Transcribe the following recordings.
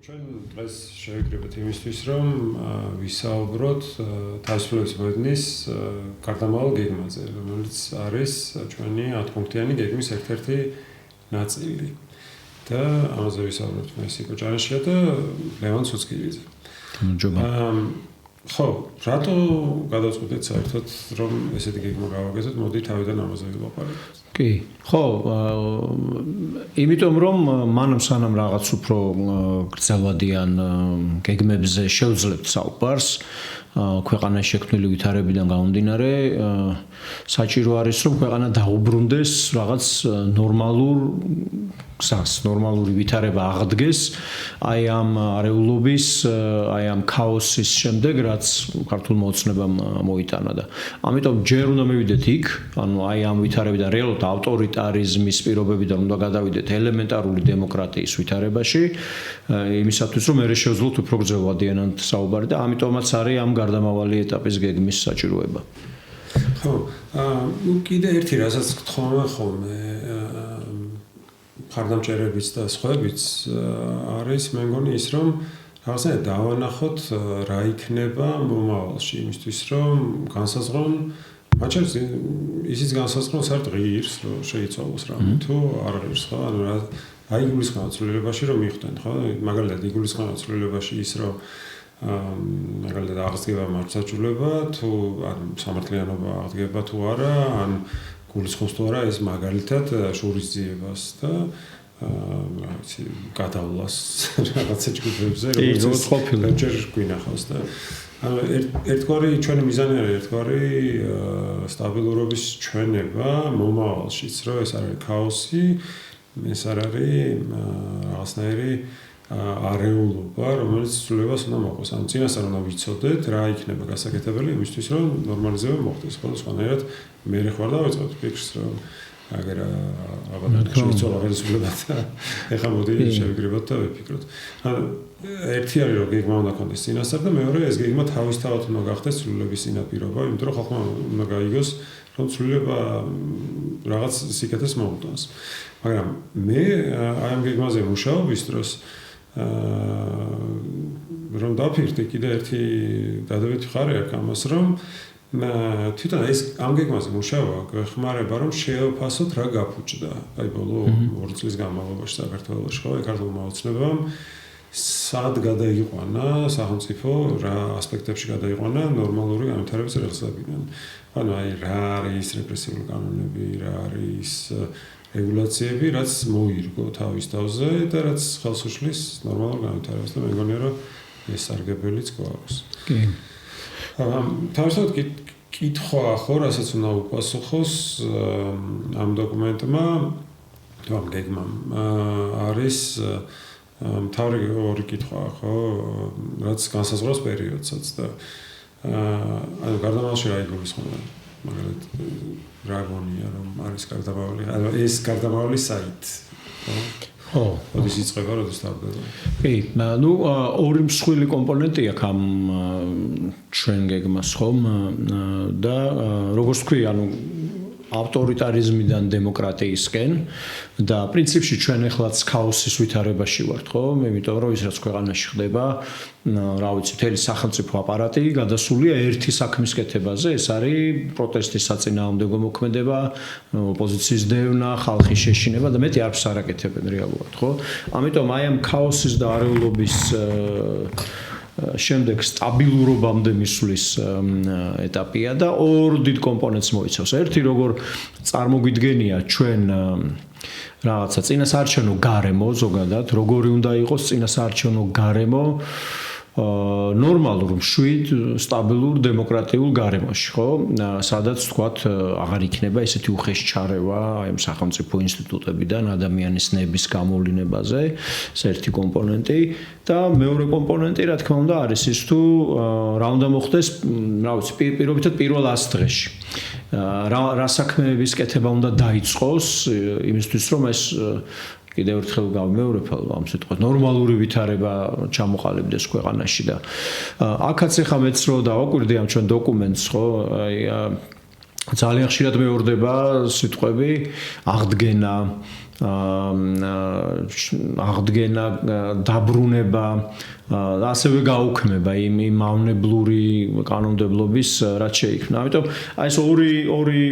ჩვენ დღეს შევიკრიბეთ იმისთვის, რომ ვისაუბროთ თავისუფლების მოედნის გარდამავალ გეგმაზე, რომელიც არის ჩვენი 10-პუნქტიანი გეგმის ერთ-ერთი ნაწილი. და ამაზე ვისაუბრებთ მე სიკო ჭანაშია და ლევან ცუცკიძე. ხო, რატო გადავწყვეტეთ საერთოდ რომ ესეთი გეგმა გავაკეთოთ? მოდი თავიდან ამაზე ვილაპარაკოთ. კი, ხო, იმიტომ რომ მანამ სანამ რაღაც უფრო გრძელვადიან გეგმებზე შევძლებთ საუბარს, ქვეყანაში შექმნილი ვითარებიდან გამომდინარე, საჭირო არის რომ ქვეყანა დაუბრუნდეს რაღაც ნორმალურ გზას, ნორმალური ვითარება აღდგეს აი ამ არეულობის, აი ამ ქაოსის შემდეგ, რაც ქართულმა ოცნებამ მოიტანა და ამიტომ ჯერ უნდა მივიდეთ იქ, ანუ აი ამ ვითარებიდან რეალურად ავტორიტარიზმის პირობებიდან უნდა გადავიდეთ ელემენტარული დემოკრატიის ვითარებაში, იმისათვის რომ მე შევძლოთ უფრო გრძელვადიანად საუბარი და ამიტომაც არის ამ გარდამავალი ეტაპის გეგმის საჭიროება. ხო, კიდე ერთი რასაც გთხოვნა ხოლმე მხარდამჭერებიც და სხვაებიც არის მე მგონი ის რომ რაღაცნაირად დავანახოთ რა იქნება მომავალში იმისთვის რომ განსაზღვრონ მაჩერს ისიც განსაზღვროს არ ღირს რომ შეიცვალოს რამე თუ არ ღირს ხო ანუ რა იგულისხმება ცვლილებაში რომ მიხვდნენ ხო მაგალითად იგულისხმება ცვლილებაში ის რომ მაგალითად აღსდგება მართლმსაჯულება თუ ან სამართლიანობა აღდგება თუ არა ან გულისხმობს თუ არა ეს მაგალითად შურისძიებას და რაღაცი გადავლას რაღაცა ჯგუფებზე როგორც ყოფილა ჯერ გვინახავს და ანუ ერთგვარი ჩვენი მიზანი არის ერთგვარი სტაბილურობის ჩვენება მომავალშიც რომ ეს არის ქაოსი ეს არის რაღაცნაირი არეულობა რომელიც ცვლილებას უნდა მოყოს ანუ წინასწარ უნდა ვიცოდეთ რა იქნება გასაკეთებელი იმისთვის რომ ნორმალიზება მოხდეს ხო სხვანაირად მე ხარ დავიწყოთ ფიქრს რომ აგერ ალბათ შეიცვალა ხელისუფლება და ეხლა მოდი შევიკრიბოთ და ვიფიქროთ ანუ ერთი არის რომ გეგმა უნდა კონდეს წინასწარ და მეორე ეს გეგმა თავისთავად უნდა გახდეს ცვლილების წინაპირობა იმიტომ რომ ხალხმა უნდა გაიგოს რომ ცვლილება რაღაც სიკეთეს მოუტანს მაგრამ მე აი ამ გეგმაზე მუშაობის დროს რომ დაფიქრდი კიდე ერთი დადებითი ხარი აქვს ამას რომ თვითონ ეს ამ გეგმაზე მუშაობა გვეხმარება რომ შეეფასოთ რა გაფუჭდა აი ბოლო 2 წლის განმავლობაში საქართველოში ხო ქართულმა ოცნებამ სად გადაიყვანა სახელმწიფო რა ასპექტებში გადაიყვანა ნორმალური განვითარების რეგლაციებიდან ანუ აი რა არის რეპრესიული კანონები რა არის რეგულაციები რაც მოირგო თავის თავზე და რაც ხელს უშლის ნორმალურ განვითარებას და მე მგონია რომ ეს სარგებელიც გვაქვს. კი. თავისთავად კითხვა ხო რასაც უნდა უპასუხოს ამ დოკუმენტმა თუ ამ გეგმამ არის თავი ორი კითხვა ხო რაც განსაზღვრავს პერიოდსაც და ანუ გარდამავალში რა იგულისხმება მაგალითად რა გონია რომ არის გარდამავალი ანუ ეს გარდამავალი საით ხო ოდის იწყება როდის თავდება კი ну ორი მსხვილი კომპონენტი აქვს ამ ჩვენ გეგმას ხომ და როგორც ვქვი ანუ ავტორიტარიზმიდან დემოკრატიისკენ და პრინციპში ჩვენ ეხლაც ქაოსის ვითარებაში ვართ ხო იმიტომ რომ ის რაც ქვეყანაში ხდება რა ვიცი მთელი სახელმწიფო აპარატი გადასულია ერთი საქმის კეთებაზე ეს არის პროტესტის საწინააღმდეგო მოქმედება ოპოზიციის დევნა ხალხის შეშინება და მეტი არც არ აკეთებენ რეალურად ხო ამიტომ აი ამ ქაოსის და არეულობის შემდეგ სტაბილურობამდე მისვლის ეტაპია და ორ დიდ კომპონენტს მოიცავს. ერთი როგორ წარმოგვიდგენია ჩვენ რაღაცა წინასაარჩევნო გარემო ზოგადად, როგორი უნდა იყოს წინასაარჩევნო გარემო ნორმალურ, მშვიდ, სტაბილურ დემოკრატიულ გარემოში, ხო? სადაც თქვათ აღარ იქნება ესეთი უხეში ჩარევა აი ამ სახელმწიფო ინსტიტუტებიდან ადამიანის ნების გამოვლინებაზე, ეს ერთი კომპონენტი და მეორე კომპონენტი, რა თქმა უნდა, არის ის თუ რა უნდა მოხდეს, რა ვიცი, პირობითად პირველ 100 დღეში. რა საქმეების კეთება უნდა დაიწყოს იმისთვის, რომ ეს კიდევ ერთხელ გავმეორებ ამ სიტყვას ნორმალური ვითარება ჩამოყალიბდეს ქვეყანაში და აქაც ეხა მეც რო დავაკვირდი ამ ჩვენ დოკუმენტს ხო აი ძალიან ხშირად მეორდება სიტყვები აღდგენა აღდგენა, დაბრუნება ასევე გაუქმება იმ მავნებლური კანონმდებლობის რაც შეიქმნა. ამიტომ აი ეს ორი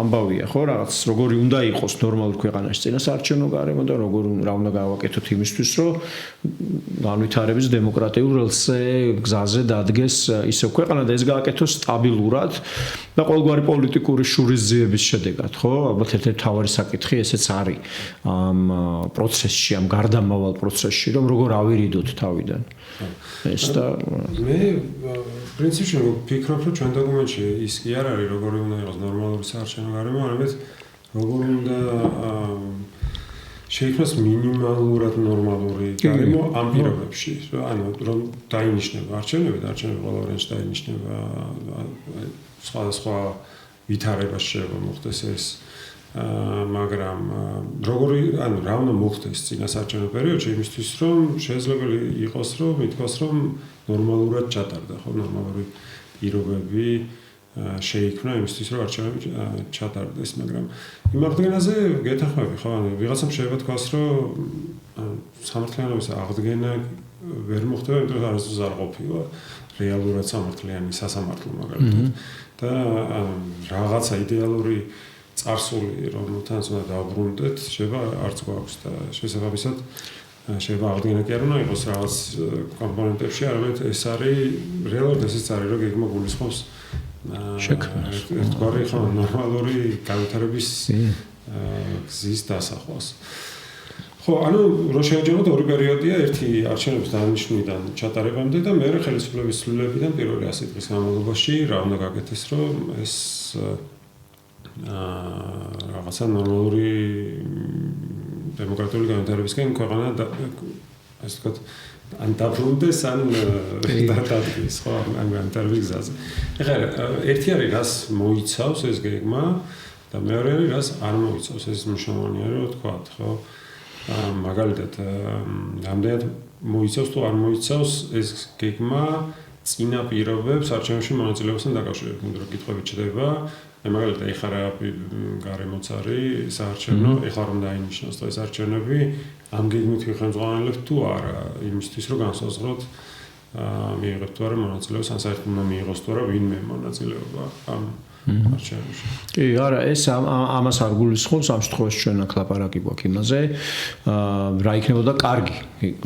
ამბავია, ხო, რაღაც როგორი უნდა იყოს ნორმალურ ქვეყანაში წინასაარჩევნო გარემო და როგორ რა უნდა გავაკეთოთ იმისთვის, რომ განვითარების დემოკრატიულ რელსზე გზაზე დადგეს ისევ ქვეყანა და ეს გააკეთოს სტაბილურად და ყოველგვარი პოლიტიკური შურისძიების შედეგად, ხო? ალბათ ერთ-ერთი მთავარი საკითხი ესეც არის ამ პროცესში, ამ გარდამავალ პროცესში, რომ როგორ ავირიდოთ თავიდან. ეს და მე პრინციპში ვფიქრობ, რომ ჩვენ დოკუმენტში ის კი არ არის, როგორი უნდა იყოს ნორმალური საარჩევნო გარემო, არამედ როგორ უნდა შეიქმნას მინიმალურად ნორმალური გარემო ამ პირობებში. ანუ რომ დაინიშნება არჩევნები ყველა ვარიანტში დაინიშნება სხვადასხვა ვითარებაში შეიძლება მოხდეს ეს მაგრამ როგორი ანუ რა უნდა მოხდეს წინასაარჩევნო პერიოდში იმისთვის რომ შესაძლებელი იყოს რომ ითქვას რომ ნორმალურად ჩატარდა ხო ნორმალური პირობები შეიქმნა იმისთვის რომ არჩევნები ჩატარდეს მაგრამ იმ აღდგენაზე გეთანხმები ხო ანუ ვიღაცამ შეიძლება თქვას რომ სამართლიანობის აღდგენა ვერ მოხდება იმიტომ რომ არასდროს არ ყოფილა რეალურად სამართლიანი სასამართლო მაგალითად და რაღაცა იდეალური წარსული რომელთანაც უნდა დავბრუნდეთ შეიძლება არც გვაქვს და შესაბამისად შეიძლება აღდგენა კი არ უნდა იყოს რაღაც კომპონენტებში არამედ ეს არის რეალურად ესეც არის რომ გეგმა გულისხმობს ერთგვარი ხო ნორმალური განვითარების გზის დასახვას ხო ანუ რო შევაჯამოთ ორი პერიოდია ერთი არჩევნების დანიშნვიდან ჩატარებამდე და მეორე ხელისუფლების ცვლილებიდან პირველი 100 დღის განმავლობაში რა უნდა გაკეთდეს რომ ეს რაღაცა ნორმალური დემოკრატიული განვითარებისკენ ქვეყანა ასე ვთქვათ ან დაბრუნდეს ან დადგეს ხო ამ განვითარების გზაზე. ეხლა ერთი არის რას მოიცავს ეს გეგმა და მეორე არის რას არ მოიცავს ეს მნიშვნელოვანია რომ ვთქვათ ხო მაგალითად ამდენად მოიცავს თუ არ მოიცავს ეს გეგმა წინა პირობებს არჩევნებში მონაწილეობასთან დაკავშირებით, იმიტომ რომ კითხვები ჩდება აი მაგალითად ეხლა რა გარემოც არის საარჩევნო, ეხლა რომ დაინიშნოს და ეს არჩევნები ამ გეგმით ხელმძღვანელებს თუ არა, იმისთვის რომ განსაზღვროთ მიიღებთ თუ არა მონაწილეობას, ან საერთოდ უნდა მიიღოს თუ არა ვინმე მონაწილეობა ამ არჩევნებში. კი, არა, ეს ამას არ გულისხმობს, ამ შემთხვევაში ჩვენ აქ ლაპარაკი გვაქვს იმაზე, რა იქნებოდა კარგი,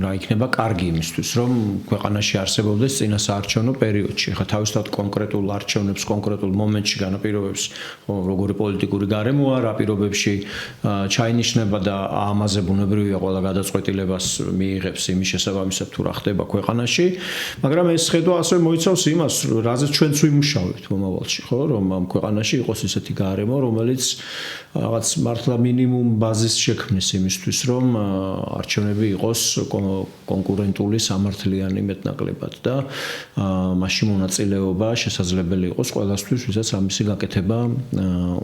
რა იქნება კარგი იმისთვის, რომ ქვეყანაში არსებობდეს წინასაარჩევნო პერიოდში. ხა თავისთავად კონკრეტულ არჩევნებს, კონკრეტულ მომენტში განაპირობებს, როგორი პოლიტიკური გარემოა, რა პირობებში ჩაინიშნება და ამაზე ბუნებრივია ყველა გადაწყვეტილებას მიიღებს იმის შესაბამისად თუ რა ხდება ქვეყანაში, მაგრამ ეს ხედვა ასევე მოიცავს იმას, რაზეც ჩვენც ვიმუშავებთ მომავალში, ხო, რომ ქვეყანაში იყოს ისეთი გარემო, რომელიც რაღაც მართლა მინიმუმ ბაზისს შექმნის იმისთვის, რომ არჩევნები იყოს კონკურენტული, სამართლიანი მეტნაკლებად და მასში მონაწილეობა შესაძლებელი იყოს ყველასთვის, ვისაც ამისი გაკეთება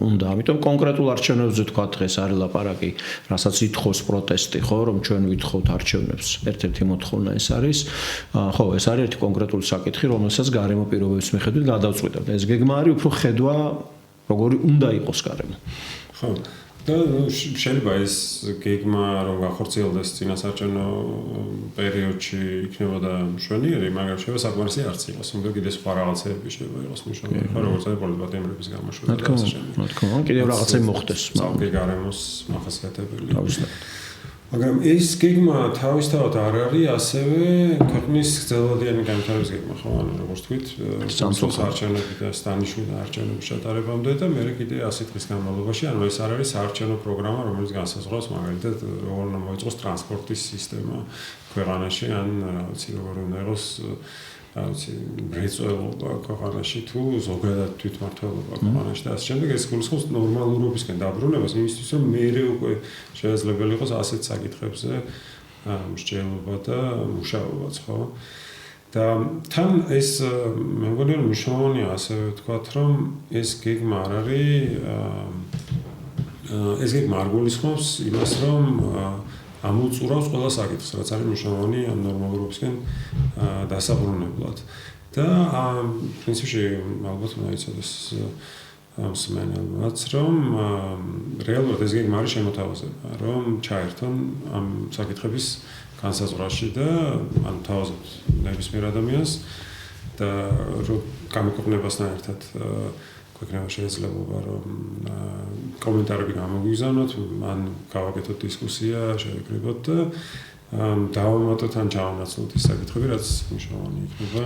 უნდა. ამიტომ კონკრეტულ არჩევნებზე თქვა დღეს არის ლაპარაკი, რასაც ითხოვს პროტესტი, ხო, რომ ჩვენ ვითხოვთ არჩევნებს. ერთ-ერთი მოთხოვნა ეს არის. ხო, ეს არის ერთი კონკრეტული საკითხი, რომელსაც გარემო პირობების მიხედვით გადავწყვიტებთ. ეს გეგმა არის უფრო ხედვა როგორი უნდა იყოს გარემო. ხო. და შეიძლება ეს გეგმა რომ გახორციელდეს წინასაარჩევნო პერიოდში იქნებოდა მშვენიერი, მაგრამ შეიძლება საკმარისი არც იყოს. უნდა კიდე სხვა რაღაცები შეიძლება იყოს მნიშვნელოვანი, ხო, როგორც არის პოლიტპატიმრების გამოშვება და ასე შემდეგ. რა თქმა უნდა, კიდევ რაღაცები მოხდეს. ძალკე გარემოს მახასიათებელი. მაგრამ ეს გეგმა თავისთავად არ არის ასევე ქვეყნის გრძელვადიანი განვითარების გეგმა, ხო, ანუ როგორც თქვით, სამწუხაროდ არჩევნები და სტანიშვილი არჩევნების ჩატარებამდე და მე კიდე 100 დღის განმავლობაში, ანუ ეს არ არის საარჩევნო პროგრამა, რომელიც განსაზღვრავს მაგალითად როგორ უნდა მოიწყოს ტრანსპორტის სისტემა ქვეყანაში, ან რა ვიცი, როგორ უნდა იყოს რაიცი მრეწველობა ქვეყანაში თუ ზოგადად თვითმმართველობა ქვეყანაში და ასე შემდეგ ეს გულისხმობს ნორმალურობისკენ დაბრუნებას იმისთვის რომ მეერე უკვე შესაძლებელი იყოს ასეთ საკითხებზე მსჯელობა და მუშაობაც ხო და თან ეს მე მგონი რომ მნიშვნელოვანია ასევე ვთქვათ რომ ეს გეგმა არ არის ეს გეგმა არ გულისხმობს იმას რომ ამოწურავს ყველა საკითხს, რაც არის მნიშვნელოვანი ამ ნორმალურობისკენ დასაბრუნებლად. და პრინციპში ალბათ უნდა იცოდეს მსმენელმაც, რომ რეალურად ეს გეგმა არის შემოთავაზება, რომ ჩაერთონ ამ საკითხების განსაზღვრაში და ან თავაზობთ ნებისმიერ ადამიანს და რომ გამოკვლევასთან ერთად გვექნება შესაძლებლობა რომ კომენტარები გამოგვიგზავნოთ, ან გავაკეთოთ დისკუსია, შევეკრიბოთ და დავამატოთ ან ჩავანაცვლოთ ის საკითხები, რაც მნიშვნელოვანი იქნება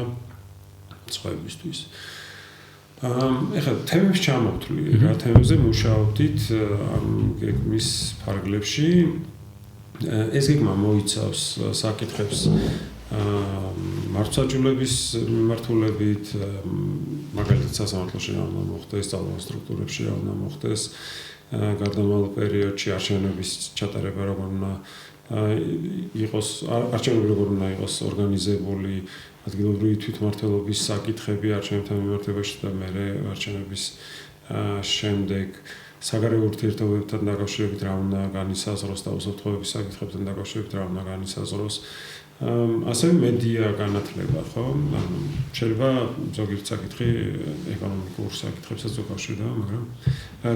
სხვაებისთვის. ეხლა თემებს ჩამოვთვლი, რა თემებზე მუშაობდით ამ გეგმის ფარგლებში. ეს გეგმა მოიცავს საკითხებს მართლმსაჯულების მიმართულებით, მაგალითად სასამართლოში რა უნდა მოხდეს, ძალოვან სტრუქტურებში რა უნდა მოხდეს, გარდამავალ პერიოდში არჩევნების ჩატარება როგორ უნდა იყოს, არჩევნები როგორ უნდა იყოს ორგანიზებული, ადგილობრივი თვითმმართველობის საკითხები არჩევნებთან მიმართებაში და მერე არჩევნების შემდეგ საგარეო ურთიერთობებთან დაკავშირებით რა უნდა განისაზღვროს და უსაფრთხოების საკითხებთან დაკავშირებით რა უნდა განისაზღვროს. ასევე მედია განათლება, ხო? შეიძლება ზოგიერთ საკითხი ეკონომიკურ საკითხებსაც უკავშირდება, მაგრამ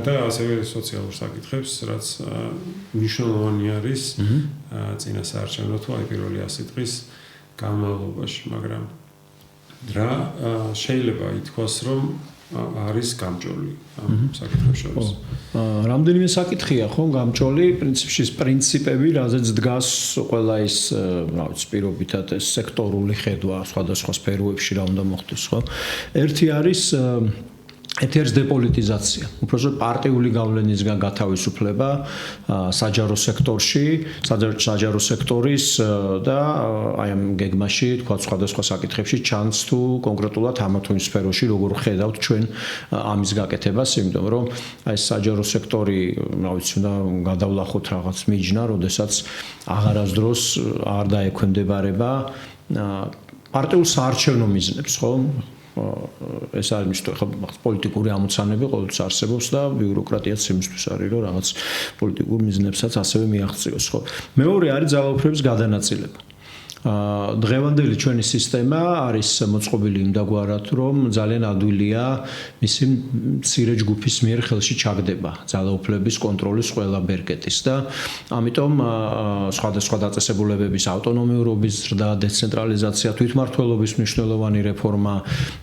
და ასევე სოციალურ საკითხებს, რაც მნიშვნელოვანი არის წინა საარჩევნო თუ აი პირველი 100 დღის განმავლობაში, მაგრამ რა შეიძლება ითქვას, რომ არის გამჭოლი ამ საკითხებს შორის. რამდენიმე საკითხია ხო გამჭოლი, პრინციპში პრინციპები, რაზეც დგას ყველა ის, რა ვიცი, პირობითად ეს სექტორული ხედვა სხვადასხვა სფეროებში რა უნდა მოხდეს, ხო? ერთი არის დეპოლიტიზაცია. უბრალოდ პარტიული გავლენისგან გათავისუფლება საჯარო სექტორში, საჯარო სექტორის და აი ამ გეგმაში, თქვა სხვადასხვა საკითხებში ჩანს თუ კონკრეტულად ამა თუ იმ სფეროში როგორ ხედავთ ჩვენ ამის გაკეთებას, იმიტომ რომ აი საჯარო სექტორი, რა ვიცი, უნდა გადავლახოთ რაღაც მიჯნა, როდესაც აღარასდროს არ დაექვემდებარება პარტიულ საარჩევნო მიზნებს, ხო? ეს არის მისთვის ხო პოლიტიკური ამოცანები ყოველთვის არსებობს და ბიუროკრატიაც იმისთვის არის რომ რაღაც პოლიტიკურ მიზნებსაც ასევე მიაღწიოს ხო. მეორე არის ძალაუფლების გადანაწილება. დღევანდელი ჩვენი სისტემა არის მოწყობილი იმდაგვარად, რომ ძალიან ადვილია მისი მცირე ჯგუფის მიერ ხელში ჩაგდება ძალაუფლების კონტროლის ყველა ბერკეტის და ამიტომ სხვადასხვა დაწესებულებების ავტონომიურობის ზრდა, დეცენტრალიზაცია, თვითმმართველობის მნიშვნელოვანი რეფორმა,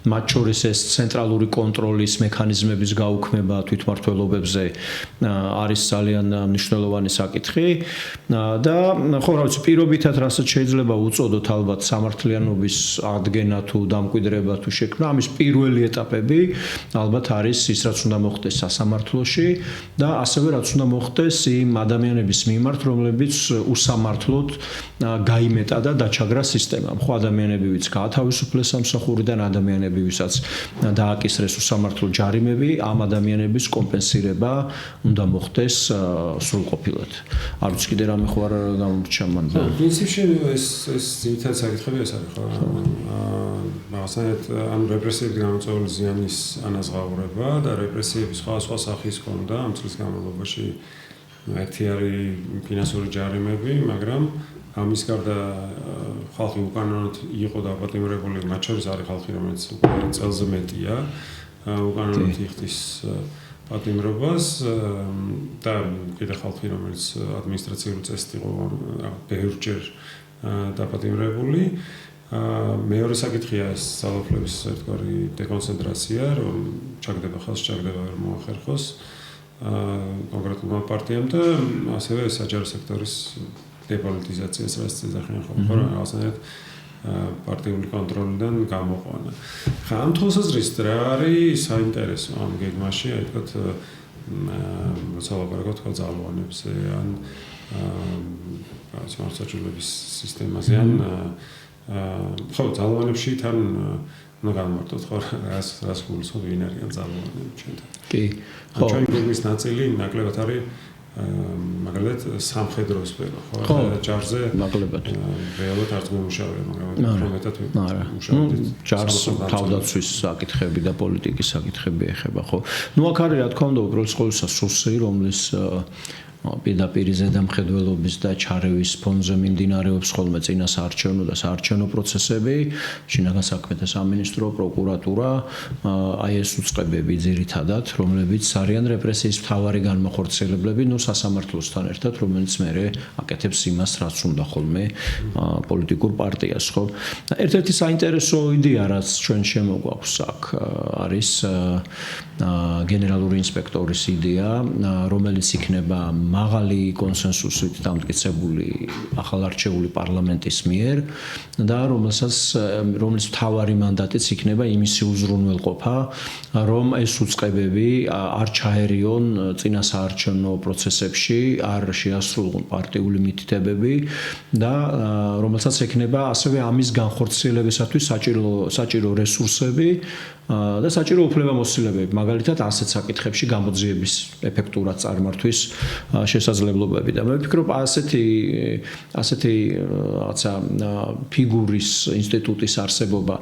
მათ შორის ეს ცენტრალური კონტროლის მექანიზმების გაუქმება თვითმმართველობებზე არის ძალიან მნიშვნელოვანი საკითხი და ხო რა ვიცი, პირობითად რასაც შეიძლება უწოდოთ ალბათ სამართლიანობის ადგენა თუ დამკვიდრება თუ შექმნა, ამის პირველი ეტაპები ალბათ არის ის, რაც უნდა მოხდეს სასამართლოში და ასევე რაც უნდა მოხდეს იმ ადამიანების მიმართ, რომლებიც უსამართლოდ გაიმეტა და დაჩაგრა სისტემამ. ხო ადამიანები, ვინც გაათავისუფლეს სამსახურიდან, ადამიანები, ვისაც დააკისრეს უსამართლო ჯარიმები, ამ ადამიანების კომპენსირება უნდა მოხდეს სრულყოფილად. არ ვიცი კიდე რამე ხო არ გამორჩა მან. პრინციპში ეს ძირითადად საკითხები ეს არის ხო? მაგალითად, ამ რეპრესიების გამოწვეული ზიანის ანაზღაურება და რეპრესიების სხვადასხვა სახის ქონდა ამ წლის განმავლობაში. ერთი არის ფინანსური ჯარიმები, მაგრამ ამის გარდა ხალხი უკანონოდ იყო დაპატიმრებული, მათ შორის არის ხალხი, რომელიც წელზე მეტია უკანონოდ იხდის პატიმრობას და კიდე ხალხი, რომელიც ადმინისტრაციული წესით იყო ბევრჯერ დაპატიმრებული. მეორე საკითხია ეს ძალაუფლების ერთგვარი დეკონცენტრაცია, რომ ჩაგდება ხელს, ჩაგდება ვერ მოახერხოს კონკრეტულმა პარტიამ და ასევე საჯარო სექტორის დეპოლიტიზაციას რაც ეძახიან ხო, რაღაცნაირად პარტიული კონტროლიდან გამოყვანა. ხა ამ თვალსაზრისით რა არის საინტერესო ამ გეგმაში, აი თქვათ როცა ლაპარაკობთ თქვა ძალოვანებზე ან მართლმსაჯულების სისტემაზე ან ხო ძალოვანებში თან უნდა განმარტოთ ხო რას გულისხმობ ვინ არიან ძალოვანები ჩვენთან. კი. ხო. ჩვენი გეგმის ნაწილი ნაკლებად არის მაგალითად სამხედრო სფერო ხო ჯარზე ნაკლებად რეალურად არც მუშაობია მაგრამ მეტად მუშაობთ ჯარს თავდაცვის საკითხები და პოლიტიკის საკითხები ეხება ხო. ნუ აქ არის რა თქმა უნდა უბრალოდ ყოველსა სუსი რომლის პირდაპირ ზედამხედველობის და ჩარევის ფონზე მიმდინარეობს ხოლმე წინასაარჩევნო და საარჩევნო პროცესები, შინაგან საქმეთა სამინისტრო, პროკურატურა, აი ეს უწყებები ძირითადად, რომლებიც არიან რეპრესიის მთავარი განმახორციელებლები, სასამართლოსთან ერთად, რომელიც მერე აკეთებს იმას, რაც უნდა ხოლმე პოლიტიკურ პარტიას, ხო? ერთ-ერთი საინტერესო იდეა, რაც ჩვენ შემოგვაქვს აქ, არის გენერალური ინსპექტორის იდეა, რომელიც იქნება მაღალი კონსენსუსით დამტკიცებული ახალარჩეული პარლამენტის მიერ და რომლის მთავარი მანდატიც იქნება იმისი უზრუნველყოფა, რომ ეს უწყებები არ ჩაერიონ წინასაარჩევნო პროცესებში, არ შეასრულონ პარტიული მითითებები და რომელსაც ექნება ასევე ამის განხორციელებისათვის საჭირო რესურსები და საჭირო უფლებამოსილებები, მაგალითად ასეთ საკითხებში გამოძიების ეფექტურად წარმართვის შესაძლებლობები და მე ვფიქრობ ასეთი რაღაცა ფიგურის ინსტიტუტის არსებობა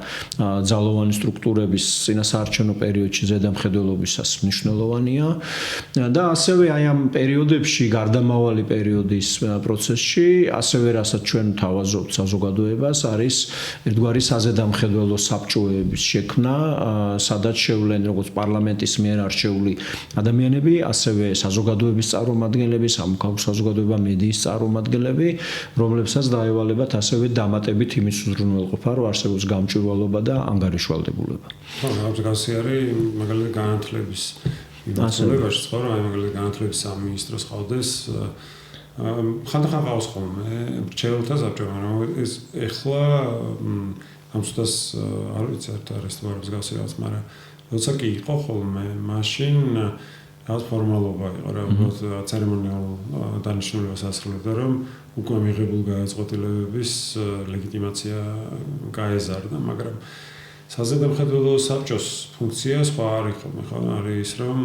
ძალოვანი სტრუქტურების წინასაარჩევნო პერიოდში ზედამხედველობისას მნიშვნელოვანია და ასევე აი ამ პერიოდებში გარდამავალი პერიოდის პროცესში ასევე რასაც ჩვენ თავაზობთ საზოგადოებას არის ერთგვარი საზედამხედველო საბჭოების შექმნა სადაც შევლენ როგორც პარლამენტის მიერ არჩეული ადამიანები, ასევე საზოგადოების წარმომადგენლები, სამოქალაქო საზოგადოება, მედიის წარმომადგენლები, რომლებსაც დაევალებათ ასევე დამატებით იმის უზრუნველყოფა, რომ არსებობს გამჭვირვალობა და ანგარიშვალდებულება. ხო, რაღაცა არის მაგალითად განათლების მიმართულებაში, ხო, რომ მაგალითად განათლების სამინისტროს ყავდეს ხანდახან ყავს ხოლმე მრჩეველთა საბჭო, მაგრამ ეს ეხლა ამ სიტყვას არ ვიცი არის თუ არა მსგავსი რაღაც, მაგრამ როცა კი იყო ხოლმე, მაშინ რაღაც ფორმალობა იყო, რა უბრალოდ ცერემონიალ დანიშნულებას ასრულებდა, რომ უკვე მიღებულ გადაწყვეტილებების ლეგიტიმაცია გაეზარდა, მაგრამ საზედამხედველო საბჭოს ფუნქცია სხვა არის ხოლმე, ხო, არის რომ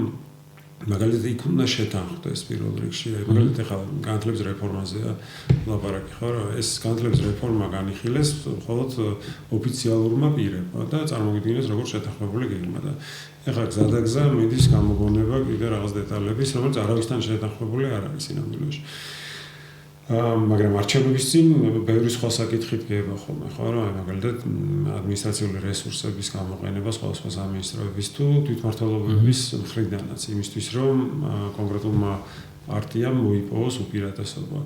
მაგალითად იქ უნდა შეთანხმდეს პირველ რიგში, მაგალითად ახლა განათლების რეფორმაზეა ლაპარაკი, ხო, რომ ეს განათლების რეფორმა განიხილეს მხოლოდ ოფიციალურმა პირებმა და წარმოგიდგინეს როგორც შეთანხმებული გეგმა და ახლა გზადაგზა მიდის გამოგონება კიდე რაღაც დეტალების, რომელიც არავისთან შეთანხმებული არ არის სინამდვილეში. მაგრამ არჩევნების წინ ბევრი სხვა საკითხი დგება ხოლმე, ხო, რომ მაგალითად ადმინისტრაციული რესურსების გამოყენება სხვადასხვა სამინისტროების თუ თვითმმართველობების მხრიდანაც, იმისთვის რომ კონკრეტულმა პარტიამ მოიპოვოს უპირატესობა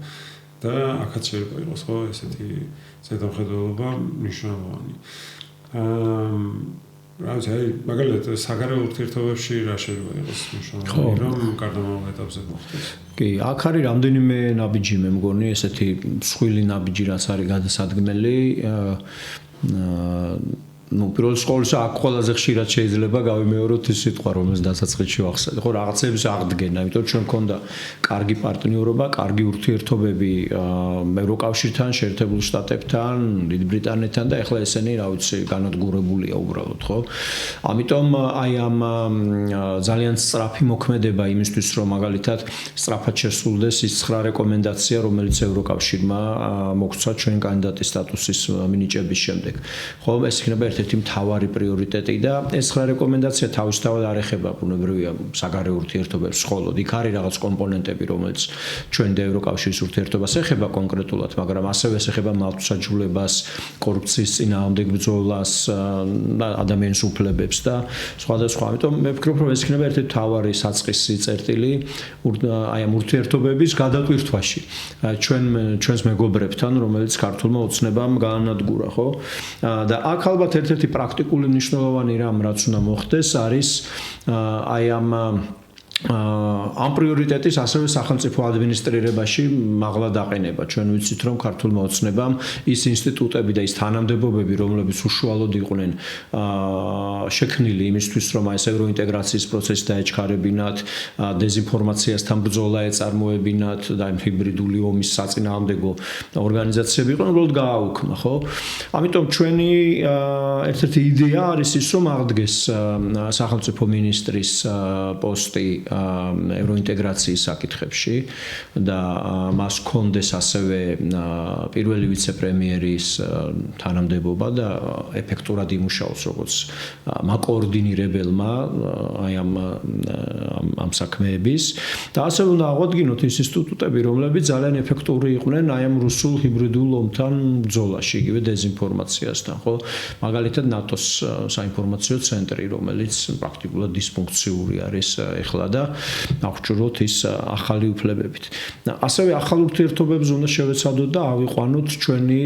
და აქაც შეიძლება იყოს ხო ესეთი ზედამხედველობა მნიშვნელოვანი. რაც აი მაგალითად საგარეო ურთიერთობებში რა შეიძლება იყოს მნიშვნელოვანი, რომ გარდამავალ ეტაპზე მოხდეს. კი, აქ არის რამდენიმე ნაბიჯი, მე მგონი, ესეთი მსხვილი ნაბიჯი, რაც არის გადასადგმელი. პირველ სკოლაში აქ ყველაზე ხშირად შეიძლება გავიმეოროთ ის სიტყვა, რომელიც დასაწყისში ვახსენე. ხო, რაღაცების აღდგენა, იმიტომ რომ ჩვენ მქონდა კარგი პარტნიორობა, კარგი ურთიერთობები ევროკავშირთან, შეერთებულ შტატებთან, დიდ ბრიტანეთთან და ეხლა ესენი, რა ვიცი, განადგურებულია უბრალოდ, ხო? ამიტომ აი ამ ძალიან სწრაფი მოქმედება იმისთვის, რომ მაგალითად სწრაფად შესრულდეს ის 9 რეკომენდაცია, რომელიც ევროკავშირმა მოგცვა ჩვენ კანდიდატის სტატუსის მინიჭების შემდეგ. ხო, ეს იქნება ერთ-ერთი მთავარი პრიორიტეტი და ეს 9 რეკომენდაცია თავისთავად არ ეხება ბუნებრივია საგარეო ურთიერთობებს მხოლოდ. იქ არის რაღაც კომპონენტები, რომელიც ჩვენ და ევროკავშირის ურთიერთობას ეხება კონკრეტულად, მაგრამ ასევე ეხება მართლმსაჯულებას, კორუფციის წინააღმდეგ ბრძოლას, ადამიანის უფლებებს და სხვადასხვა. ამიტომ მე ვფიქრობ, რომ ეს იქნება ერთ-ერთი მთავარი საწყისი წერტილი აი ამ ურთიერთობების გადატვირთვაში ჩვენს მეგობრებთან, რომელიც ქართულმა ოცნებამ გაანადგურა, ხო? და აქ ალბათ ერთ-ერთი პრაქტიკული მნიშვნელოვანი რამ, რაც უნდა მოხდეს, არის აი ამ პრიორიტეტის ასევე სახელმწიფო ადმინისტრირებაში მაღლა დაყენება. ჩვენ ვიცით, რომ ქართულმა ოცნებამ ის ინსტიტუტები და ის თანამდებობები, რომლებიც უშუალოდ იყვნენ შექმნილი იმისთვის, რომ ეს ევროინტეგრაციის პროცესი დაეჩქარებინათ, დეზინფორმაციასთან ბრძოლა ეწარმოებინათ და იმ ჰიბრიდული ომის საწინააღმდეგო ორგანიზაციები იყვნენ, უბრალოდ გააუქმა, ხო? ამიტომ ჩვენი ერთ-ერთი იდეა არის ის, რომ აღდგეს სახელმწიფო მინისტრის პოსტი ევროინტეგრაციის საკითხებში და მას ჰქონდეს ასევე პირველი ვიცე-პრემიერის თანამდებობა და ეფექტურად იმუშაოს როგორც მაკოორდინირებელმა აი ამ საქმეების და ასევე უნდა აღვადგინოთ ის ინსტიტუტები, რომლებიც ძალიან ეფექტური იყვნენ აი ამ რუსულ ჰიბრიდულ ომთან ბრძოლაში, იგივე დეზინფორმაციასთან, ხო? მაგალითად ნატოს საინფორმაციო ცენტრი, რომელიც პრაქტიკულად დისფუნქციური არის ეხლა და აღჭურვოთ ის ახალი უფლებებით. ასევე ახალ ურთიერთობებს უნდა შევეცადოთ და ავიყვანოთ ჩვენი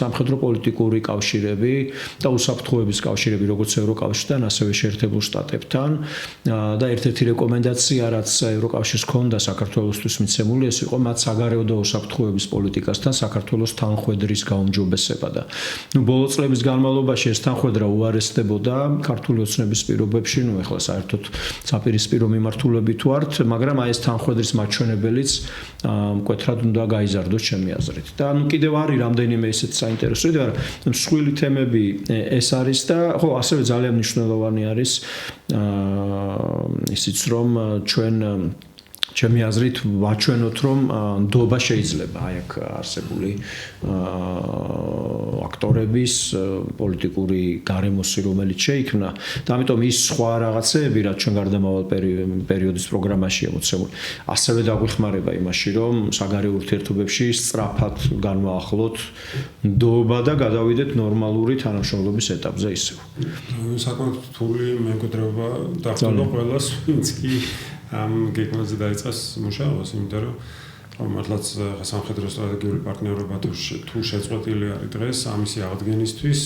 სამხედრო პოლიტიკური კავშირები და უსაფრთხოების კავშირები, როგორც ევროკავშირთან, ასევე შეერთებულ შტატებთან და ერთ-ერთი რეკომენდაცია, რაც ევროკავშირს ჰქონდა საქართველოსთვის მიცემული, ეს იყო მათ საგარეო და უსაფრთხოების პოლიტიკასთან საქართველოს თანხვედრის გაუმჯობესება და ბოლო წლების განმავლობაში ეს თანხვედრა უარესდებოდა ქართული ოცნების პირობებში, ეხლა საერთოდ საპირისპირო მიმართულებით ვართ, მაგრამ აი ეს თანხვედრის მაჩვენებელიც მკვეთრად უნდა გაიზარდოს ჩემი აზრით. და კიდევ არის რამდენიმე ისეთ საინტერესო, მაგრამ მსხვილი თემები ეს არის და ხო, ასევე ძალიან მნიშვნელოვანი არის ისიც რომ ჩვენ ჩემი აზრით ვაჩვენოთ რომ ნდობა შეიძლება აი აქ არსებული აქტორების პოლიტიკური გარემოსი რომელიც შეიქმნა და ამიტომ ის სხვა რაღაცეები რაც ჩვენ გარდამავალ პერიოდის პროგრამაშია მოცემული ასევე დაგვეხმარება იმაში რომ საგარეო ურთიერთობებში სწრაფად განვაახლოთ ნდობა და გადავიდეთ ნორმალური თანამშრომლობის ეტაპზე ისევ. საკმაოდ რთული მემკვიდრეობა დახვდება ყველას ვინც კი ამ გეგმაზე დაიწყეს მუშაობას, იმიტომ რომ მართლაც სამხედრო სტრატეგიული პარტნიორობა თუ შეწყვეტილი არის დღეს ამისი აღდგენისთვის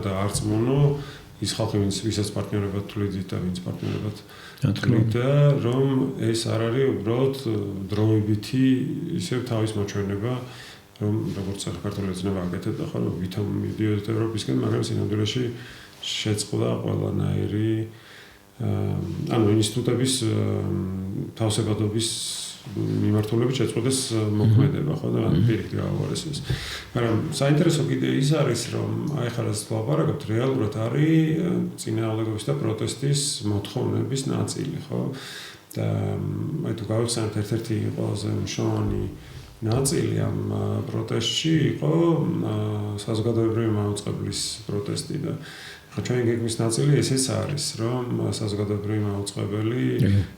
და არწმუნო ის ხალხი ვისაც პარტნიორებად თვლიდით და ვინც პარტნიორებად თვლით რომ ეს არ არის უბრალოდ დროებითი ისევ თავის მოჩვენება რომ როგორც საქართველოს ეცნება აკეთებდა ახლა რომ ვითომ მიდიოდეთ ევროპისკენ მაგრამ სინამდვილეში შეწყდა ყველანაირი ანუ ინსტიტუტების თავსებადობის მიმართულებით შეწყვეტეს მოქმედება, ხო და პირიქით გაუარესეს. მაგრამ საინტერესო კიდე ის არის, რომ აი ხარ ეს ლაპარაკობთ რეალურად არის წინააღმდეგობის და პროტესტის მოთხოვნების ნაწილი, ხო? და აი თუ გავიხსენებთ ერთ-ერთი ყველაზე მნიშვნელოვანი ნაწილი ამ პროტესტში იყო საზოგადოებრივი მაუწყებლის პროტესტი და ჩვენი გეგმის ნაწილი ესეც არის, რომ საზოგადოებრივი მაუწყებელი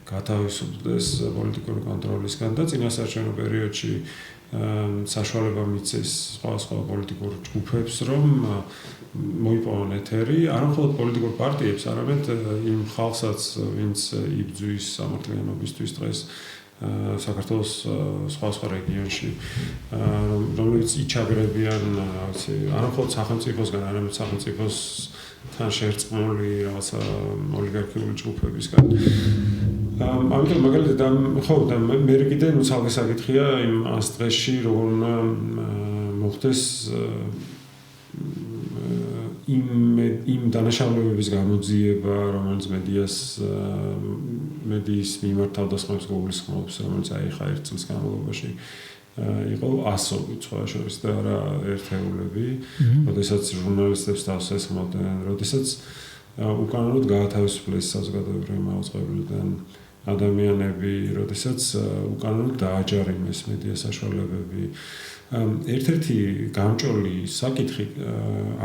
გათავისუფლდეს პოლიტიკური კონტროლისგან და წინასაარჩევნო პერიოდში საშუალება მიცეს სხვა პოლიტიკურ ჯგუფებს, რომ მოიპოვონ ეთერი, არა მხოლოდ პოლიტიკურ პარტიებს, არამედ იმ ხალხსაც, ვინც იბრძვის სამართლიანობისთვის დღეს საქართველოს სხვა რეგიონში, რომელიც იჩაგრებიან, არა მხოლოდ სახელმწიფოსგან, არამედ სახელმწიფოს თან შერწყმული რაღაცა ოლიგარქიული ჯგუფებისგან. ამიტომ მაგალითად ხო და მე კიდე ცალკე საკითხია იმ ას დღეში როგორ უნდა მოხდეს იმ დანაშაულებების გამოძიება, რომელიც მედიის მიმართ თავდასხმებს გულისხმობს, რომელიც აი ხა ერთ წელს განმავლობაში იყო ასობით სხვა შორის და არა ერთეულები, როდესაც ჟურნალისტებს თავს ესხმოდნენ, როდესაც უკანონოდ გაათავისუფლეს საზოგადოებრივი მაუწყებლიდან ადამიანები, როდესაც უკანონოდ დააჯარიმეს მედია საშუალებები. ერთ-ერთი გამჭოლი საკითხი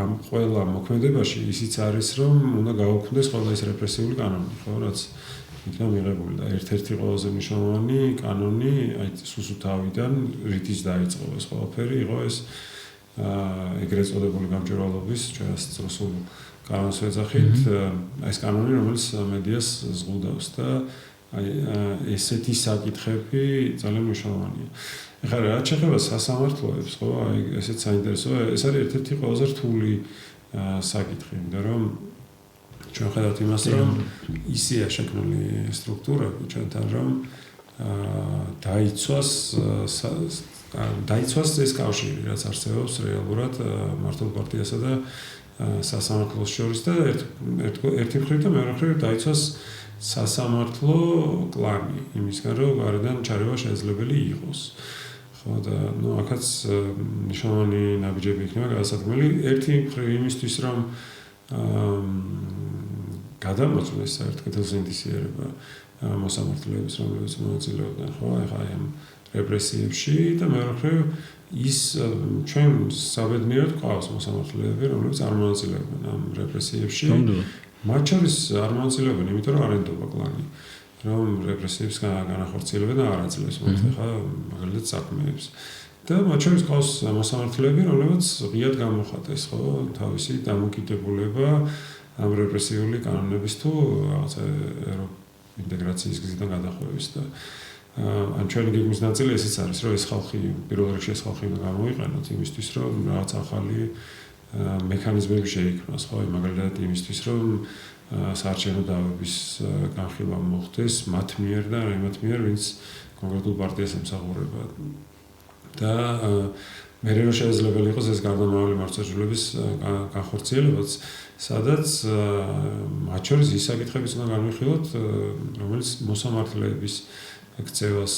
ამ ყველა მოქმედებაში ისიც არის, რომ უნდა გაუქმდეს ყველა ეს რეპრესიული კანონი, ხო, რაც იქნა მიღებული და ერთ-ერთი ყველაზე მნიშვნელოვანი კანონი, აი სუსუთავიდან რითიც დაიწყო ეს ყველაფერი, იყო ეს ეგრეთ წოდებული გამჭვირვალობის, ჩვენ ასე რუსულ კანონს ვეძახით, ეს კანონი, რომელიც მედიას ზღუდავს და აი ესეთი საკითხები ძალიან მნიშვნელოვანია. ეხლა რაც შეეხება სასამართლოებს, ხო, აი ესეც საინტერესოა, ეს არის ერთ-ერთი ყველაზე რთული საკითხი, იმიტომ რომ ჩვენ ხედავთ იმას, რომ ისეა შექმნილი სტრუქტურები ჩვენთან, რომ დაიცვას ეს კავშირი, რაც არსებობს რეალურად მართლ პარტიასა და სასამართლოს შორის და ერთი მხრივ და მეორე მხრივ დაიცვას სასამართლო კლანი, იმისგან რომ გარედან ჩარევა შესაძლებელი იყოს. ხო და ნუ აქაც მნიშვნელოვანი ნაბიჯები იქნება გადასადგმელი ერთი მხრივ იმისთვის, რომ გადამოწმდეს საერთო კეთილსინდისიერება მოსამართლეებს, რომლებიც მონაწილეობდნენ ხო აი ამ რეპრესიებში და მეორე ის ჩვენ საბედნიეროდ ყავს მოსამართლეები, რომლებიც არ მონაწილეობენ ამ რეპრესიებში. მათ შორის არ მონაწილეობენ, იმიტომ რომ არ ენდობა კლანი, რომ რეპრესიებს განახორციელებენ და არ აძლევს მათ ხა მაგალითად საქმეებს. და მათ შორის ყავს მოსამართლეები, რომლებიც ღიად გამოხატეს ხო თავისი დამოკიდებულება ამ რეპრესიული კანონების თუ რაღაცა ინტეგრაციის გზიდან გადახვევის და ან ჩვენი გეგმის ნაწილი ესეც არის, რომ ეს ხალხი პირველ რიგში ეს ხალხი უნდა გამოიყენოთ იმისთვის, რომ რაღაც ახალი მექანიზმები შეიქმნას, ხო, მაგალითად იმისთვის, რომ საარჩევნო დავების განხილვა მოხდეს მათ მიერ და იმათ მიერ, ვინც კონკრეტულ პარტიას ემსახურება. და მე რომ შეიძლება იყოს ეს გარდამავალი მარცხენების განხორციელებაც, სადაც მათ შორის ის საკითხებიც უნდა განვიხილოთ, რომელიც მოსამართლეების ქცევას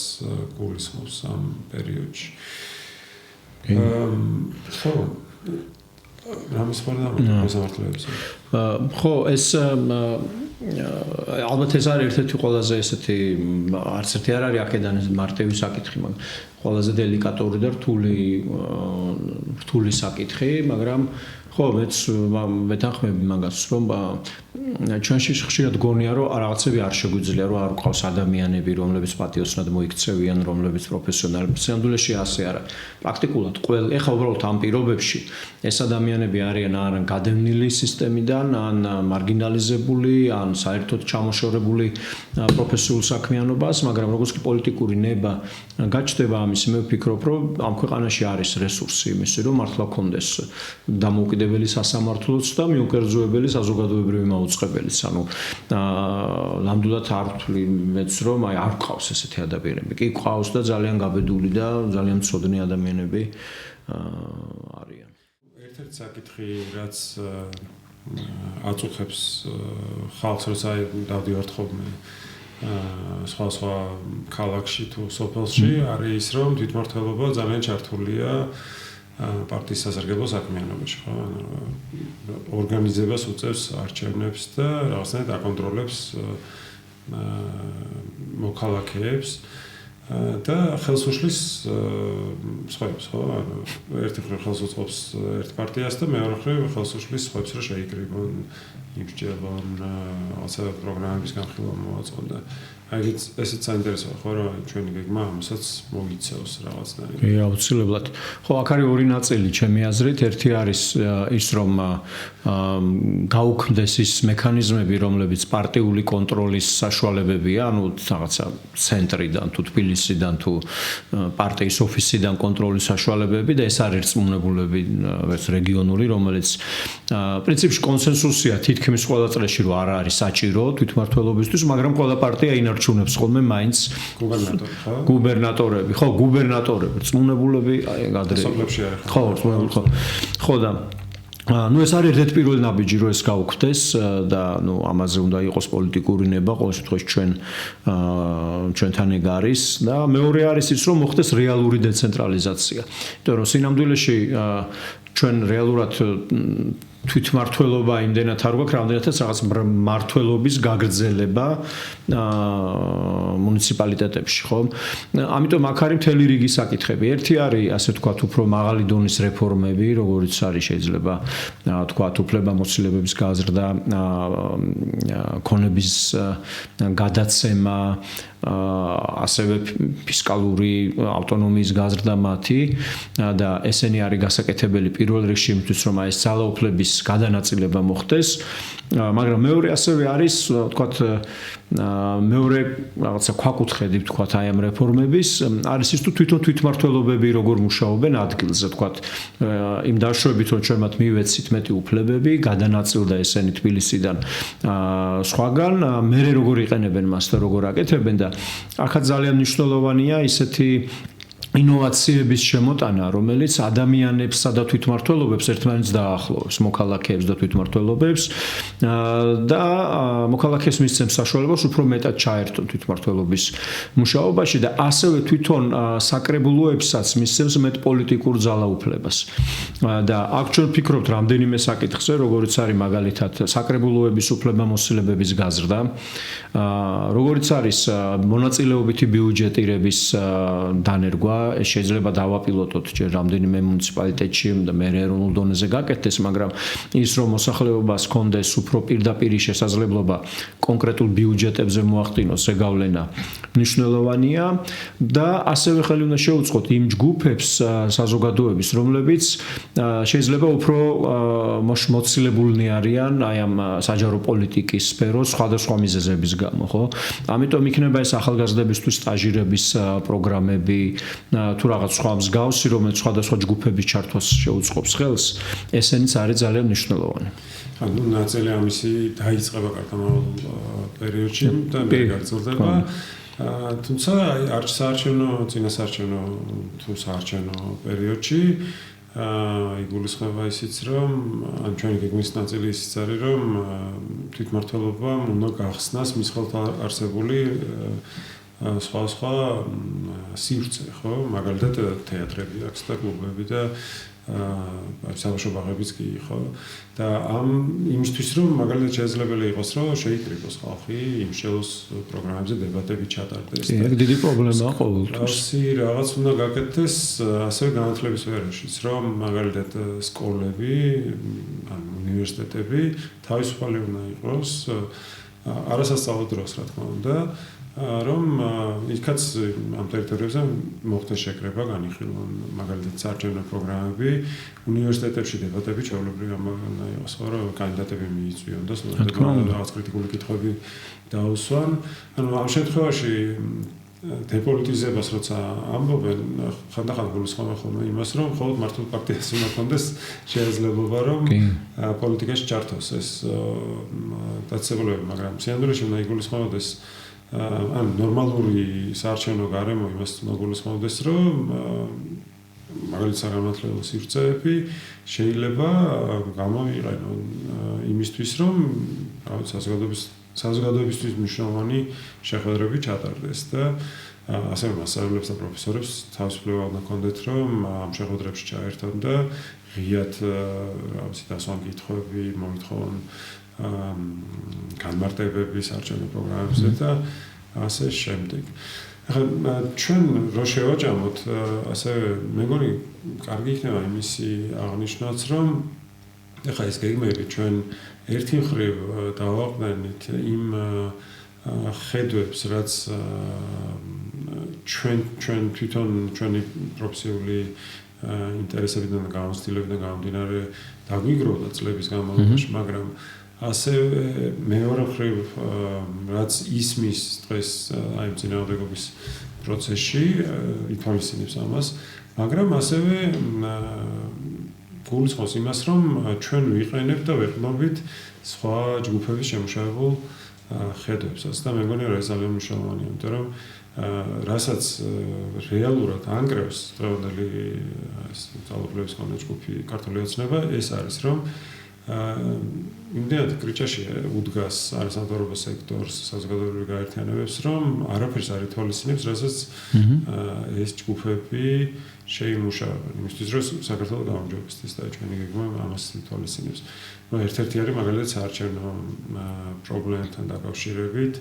გულისხმობს ამ პერიოდში. ხო, რამის ხარ მოსამართლეებს? ხო, ეს ალბათ ეს არის ერთ-ერთი ყველაზე ესეთი არც ერთი არ არის აქედან მარტივი საკითხი, მაგრამ ყველაზე დელიკატური და რთული საკითხი, მაგრამ ხო, მეც მეთანხმები მაგას, რომ ჩვენში ხშირად გონია, რომ რაღაცები არ შეგვიძლია, რომ არ გვყავს ადამიანები, რომლებიც პატიოსნად მოიქცევიან, რომლებიც პროფესიონალები. სამდვილეში ასე არა. პრაქტიკულად ეხლა უბრალოდ ამ პირობებში ეს ადამიანები არიან ან გადავნილი სისტემიდან, ან მარგინალიზებული, ან საერთოდ ჩამოშორებული პროფესიულ საქმიანობას, მაგრამ როგორც კი პოლიტიკური ნება გაჩნდება ამის, მე ვფიქრობ, რომ ამ ქვეყანაში არის რესურსი იმისი, რომ მართლა კონდეს დამოუკიდებელი სასამართლოც და მიუკერძოებელი საზოგადოებრივი მაუწყებელიც. ანუ ნამდვილად არ ვთვლი მეც, რომ აი არ გვყავს ესეთი ადამიანები. კი გვყავს და ძალიან გაბედული და ძალიან მცოდნე ადამიანები არიან. ერთ-ერთი საკითხი, რაც აწუხებს ხალხს, როცა დავდივართ ხოლმე სხვა ქალაქში თუ სოფელში, არის ის, რომ თვითმმართველობა ძალიან ჩართულია პარტიის სასარგებლო საქმიანობაში, ხო? ორგანიზებას უწევს არჩევნებს და რაღაცნაირად აკონტროლებს მოქალაქეებს და ხელს უშლის სხვებს, ხო? ერთი მხრივ ხელს უწყობს ერთ პარტიას და მეორე მხრივ ხელს უშლის სხვებს, რომ შეიკრიბონ, იბჭებონ, რაღაცა პროგრამების განხილვა მოაწყონ და აი ესეც საინტერესოა, ხო, რომ ჩვენი გეგმა ამასაც მოიცავს რაღაცნაირად. კი, აუცილებლად. ხო, აქ არის ორი ნაწილი, ჩემი აზრით. ერთი არის ის, რომ გაუქმდეს ის მექანიზმები, რომლებიც პარტიული კონტროლის საშუალებებია, ანუ რაღაცა ცენტრიდან თუ თბილისიდან თუ პარტიის ოფისიდან კონტროლის საშუალებები და ეს არის რწმუნებულები რეგიონული, რომელიც პრინციპში კონსენსუსია თითქმის ყველა წრეში რომ არ არის საჭირო თვითმმართველობისთვის, მაგრამ ყველა პარტია ინარჩუნებს ხოლმე მაინც გუბერნატორები, ხო, გუბერნატორები, რწმუნებულები, აი გადრე. ხო, ხო და ну ეს არის ერთ-ერთი პირველი ნაბიჯი რომ ეს გაუქმდეს და ну ამაზე უნდა იყოს პოლიტიკური ნება ყოველ შემთხვევაში ჩვენთან ეგ არის და მეორე არის ის რომ მოხდეს რეალური დეცენტრალიზაცია. იმიტომ რომ სინამდვილეში ჩვენ რეალურად თვითმმართველობა იმდენად არ გვაქვს, რამდენადაც რაღაც მმართველობის გაგრძელება მუნიციპალიტეტებში, ხო? ამიტომ აქ არის მთელი რიგი საკითხები. ერთი არის, ასე ვთქვათ, უფრო მაღალი დონის რეფორმები, როგორც არის შეიძლება ვთქვათ, უფლებამოსილებების გაზრდა, ქონების გადაცემა, ასევე ფისკალური ავტონომიის გაზრდა მათი და ესენი არის გასაკეთებელი პირველ რიგში იმისთვის, რომ ეს ძალაუფლების გადანაწილება მოხდეს, მაგრამ მეორე ასევე არის, ვთქვათ, მეორე რაღაცა ქვაკუთხედი, ვთქვათ, აი ამ რეფორმების არის ის თუ თვითონ თვითმმართველობები როგორ მუშაობენ ადგილზე, ვთქვათ, იმ დაშვებით, რომ ჩვენ მათ მივეცით მეტი უფლებები, გადანაწილდა ესენი თბილისიდან სხვაგან, მერე როგორ იყენებენ მას და როგორ აკეთებენ და აქაც ძალიან მნიშვნელოვანია ისეთი ინოვაციების შემოტანა, რომელიც ადამიანებსა და თვითმმართველობებს ერთმანეთს დაახლოვებს, მოქალაქეებს და თვითმმართველობებს და მოქალაქეს მისცემს საშუალებას უფრო მეტად ჩაერთონ თვითმმართველობის მუშაობაში და ასევე თვითონ საკრებულოებსაც მისცემს მეტ პოლიტიკურ ძალაუფლებას. და აქ ჩვენ ვფიქრობთ რამდენიმე საკითხზე, როგორც არის მაგალითად საკრებულოების უფლებამოსილებების გაზრდა, როგორც არის მონაწილეობითი ბიუჯეტირების დანერგვა, შეიძლება დავაპილოტოთ ჯერ რამდენიმე მუნიციპალიტეტში და მე ეროვნულ დონეზე გაკეთდეს, მაგრამ ის რომ მოსახლეობას ჰქონდეს უფრო პირდაპირი შესაძლებლობა კონკრეტულ ბიუჯეტებზე მოახდინოს ზეგავლენა მნიშვნელოვანია და ასევე ხელი უნდა შეუწყოთ იმ ჯგუფებს საზოგადოების, რომლებიც შეიძლება უფრო მოცილებულნი არიან აი ამ საჯარო პოლიტიკის სფეროს სხვადასხვა მიზეზების გამო, ხო? ამიტომ იქნება ეს ახალგაზრდებისთვის სტაჟირების პროგრამები თუ რაღაც სხვა მსგავსი, რომელიც სხვადასხვა ჯგუფების ჩართვას შეუწყობს ხელს, ესენიც არის ძალიან მნიშვნელოვანი. ანუ ნაწილი ამისი დაიწყება კარტამაულ პერიოდში და მე გაგრძელდება. თუმცა წინასაარჩევნო თუ საარჩევნო პერიოდში იგულისხმება ისიც, რომ ან ჩვენი გეგმის ნაწილი ისიც არის, რომ თვითმმართველობამ უნდა გახსნას მის ხელთ არსებული სხვა სივრცე, ხო? მაგალითად თეატრები აქვს და კლუბები და საბავშვო ბაღებიც კი, ხო? და ამ იმისთვის რომ მაგალითად შესაძლებელი იყოს, რომ შეიკრიბოს ხალხი იმ შეძლოს პროგრამებზე დებატები ჩატარდეს. ეს დიდი პრობლემაა ყოველთვის. რაღაც უნდა გაკეთდეს ასევე განათლების სფეროშიც, რომ მაგალითად სკოლები, ან უნივერსიტეტები თავისუფალი უნდა იყოს არასასწავლო დროს, რა თქმა უნდა. რომ იქაც ამ ტერიტორიებზე მოხდეს შეკრება, განიხილონ მაგალითად საარჩევნო პროგრამები, უნივერსიტეტებში დებატები ჩვეულებრივი უნდა იყოს, რომ კანდიდატები მიიწვიონ და რაღაც კრიტიკული კითხვები დაუსვან. ანუ ამ შემთხვევაში დეპოლიტიზებას როცა ამბობენ, ხანდახან გულისხმობენ ხოლმე იმას, რომ მხოლოდ მართლ პარტიას უნდა ჰქონდეს შესაძლებლობა, რომ პოლიტიკაში ჩართოს ეს დაწესებულებები, მაგრამ სინამდვილეში უნდა იგულისხმობდეს ან ნორმალური საარჩევნო გარემო იმას უნდა გულისხმობდეს, რომ მაგალითად საგანმანათლებლო სივრცეები შეიძლება გამოვიყენონ იმისთვის, რომ საზოგადოებისთვის მნიშვნელოვანი შეხვედრები ჩატარდეს და ასევე მასწავლებლებს და პროფესორებს თავისუფლება უნდა ჰქონდეთ, რომ ამ შეხვედრებში ჩაერთონ და ღიად რაღაცა დასვან კითხვები მოითხოვონ განმარტებები საარჩევნო პროგრამებზე და ასე შემდეგ. ახლა ჩვენ რო შევაჯამოთ, ასევე მე მგონი კარგი იქნება იმისი აღნიშნაც, რომ ახლა ეს გეგმები ჩვენ ერთი მხრივ დავაყენით იმ ხედვებს, რაც ჩვენ თვითონ ჩვენი პროფესიული ინტერესებიდან და გამოცდილებიდან გამომდინარე დაგვიგროვდა წლების განმავლობაში, მაგრამ ასევე მეორე მხრივ რაც ისმის დღეს აი წინააღმდეგობის პროცესში ითვალისწინებს ამას, მაგრამ ასევე გულისხმობს იმას, რომ ჩვენ ვიყენებთ და ვეყნობით სხვა ჯგუფების შემუშავებულ ხედვებსაც და მე მგონი რომ ეს ძალიან მნიშვნელოვანია, იმიტომ რომ რასაც რეალურად ანგრევს დღევანდელი ძალაუფლების კონდექს ჯგუფი ქართული ოცნება, ეს არის რომ იმდენად კრიჭაში უდგას არასამთავრობო სექტორს, საზოგადოებრივ გაერთიანებებს, რომ არაფერს არ ითვალისწინებს, რასაც ეს ჯგუფები შეიმუშავებენ. იმისთვის, რომ საქართველოს გაუმჯობესდეს და ჩვენი გეგმა ამას ითვალისწინებს. ერთ-ერთი არის მაგალითად საარჩევნო პრობლემებთან დაკავშირებით,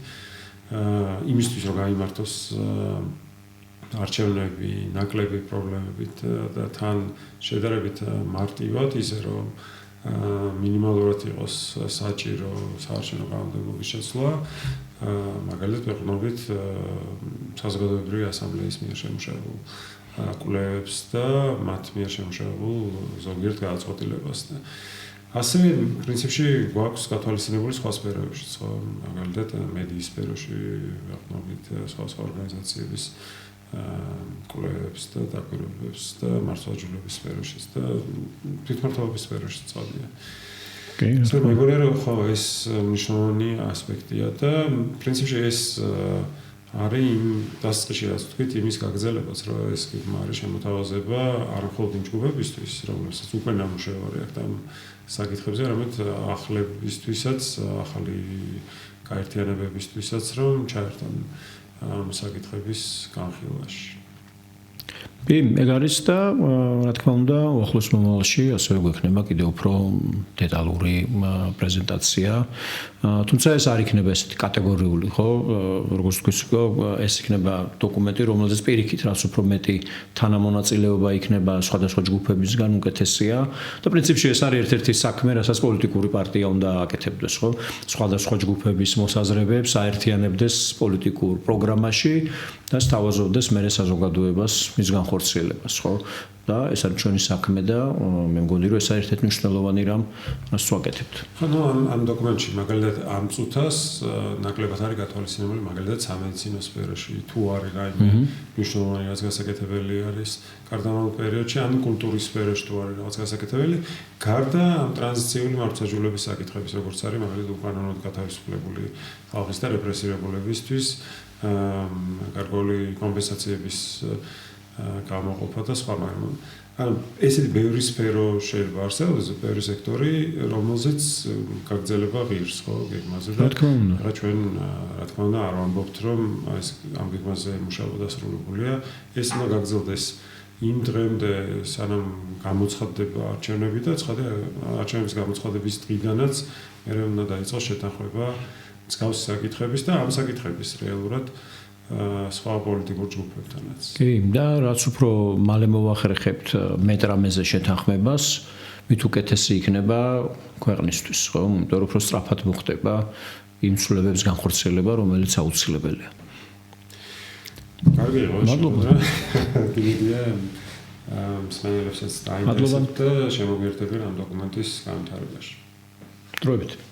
იმისთვის, რომ გაიმართოს არჩევნები, ნაკლები პრობლემებით და თან შედარებით მარტივად, ისე რომ მინიმალურად იყოს საჭირო საარჩევნო კანონმდებლობის შეცვლა, მაგალითად ვეყნობით საზოგადოებრივი ასამბლეის მიერ შემუშავებულ კვლევებს და მათ მიერ შემუშავებულ ზოგიერთ გადაწყვეტილებას. ასევე პრინციპში გვაქვს გათვალისწინებული სხვა სფეროებში, მაგალითად მედიის სფეროში ვეყნობით სხვა ორგანიზაციების კვლევებს და დაკვირვებებს და მართლმსაჯულების სფეროშიც და თვითმმართველობის სფეროშიც წავიდე. ეს მეგონია რომ ხო ეს მნიშვნელოვანი ასპექტია და პრინციპში ეს არის იმ დასაწყისში რაც ვთქვით იმის გაგრძელებაც რომ ეს გეგმა არის შემოთავაზება არ მხოლოდ იმ ჯგუფებისთვის რომელსაც უკვე ნამუშევარი აქვს და საკითხებზე რამეთ ახლებისთვისაც ახალი გაერთიანებებისთვისაც რომ ჩაერთონ საკითხების განხილვაში კი, ეგ არის და რა თქმა უნდა, ახლოს მომავალში ასევე გვექნება კიდევ უფრო დეტალური პრეზენტაცია. თუმცა ეს არ იქნება ესეთი კატეგორიული, ხო? როგორც თქვი, ეს იქნება დოკუმენტი, რომელზეც პირიქით რაც უფრო მეტი თანამონაწილეობა იქნება სხვადასხვა ჯგუფებისგან უკეთესია და პრინციპში ეს არის ერთ-ერთი საქმე, რასაც პოლიტიკური პარტია უნდა აკეთებდეს, ხო? სხვადასხვა ჯგუფების მოსაზრებებს აერთიანებდეს პოლიტიკურ პროგრამაში და სთავაზობდეს მერე საზოგადოებას მის განხორციელებას, ხო? და ეს არის ჩვენი საქმე და მე მგონი რომ ეს არის ერთ-ერთი მნიშვნელოვანი რამ, რაც ვაკეთებთ. ხო, ნუ ამ დოკუმენტში მაგალითად ამ წუთას ნაკლებად არის გათვალისწინებული მაგალითად სამედიცინო სფეროში თუ არის რაიმე მნიშვნელოვანი რაც გასაკეთებელი არის გარდამავალ პერიოდში ან კულტურის სფეროში თუ არის რაღაც გასაკეთებელი გარდა ამ ტრანზიციული მართლმსაჯულების საკითხების როგორც არის მაგალითად უკანონოდ გათავისუფლებული ხალხის და რეპრესირებულებისთვის გარკვეული კომპენსაციების გამოყოფა და სხვა მაგრამ ანუ ესეთი ბევრი სფერო შეიძლება არსებობს ბევრი სექტორი რომელზეც გაგრძელება ღირს ხო გეგმაზე და რა ჩვენ რა თქმა უნდა არ ვამბობთ რომ ეს ამ გეგმაზე მუშაობა დასრულებულია ეს უნდა გაგრძელდეს იმ დღემდე სანამ გამოცხადდება არჩევნები და ცხადია არჩევნების გამოცხადების დღიდანაც მე უნდა დაიწყოს შეთანხმება მსგავსი საკითხების და ამ საკითხების რეალურად სხვა პოლიტიკურ ჯგუფებთანაც. კი, და რაც უფრო მალე მოვახერხებთ მეტრამეზე შეთანხმებას, მით უკეთესი იქნება ქვეყნისთვის, ხო? იმიტომ რომ უფრო სწრაფად მოხდება იმ ცვლილებების განხორციელება, რომელიც აუცილებელია. კარგი, მადლობა. კიდევ მსმენელებსაც დაინტერესებთ და შემოგვიერთებიან ამ დოკუმენტის განვითარებაში. დროებით.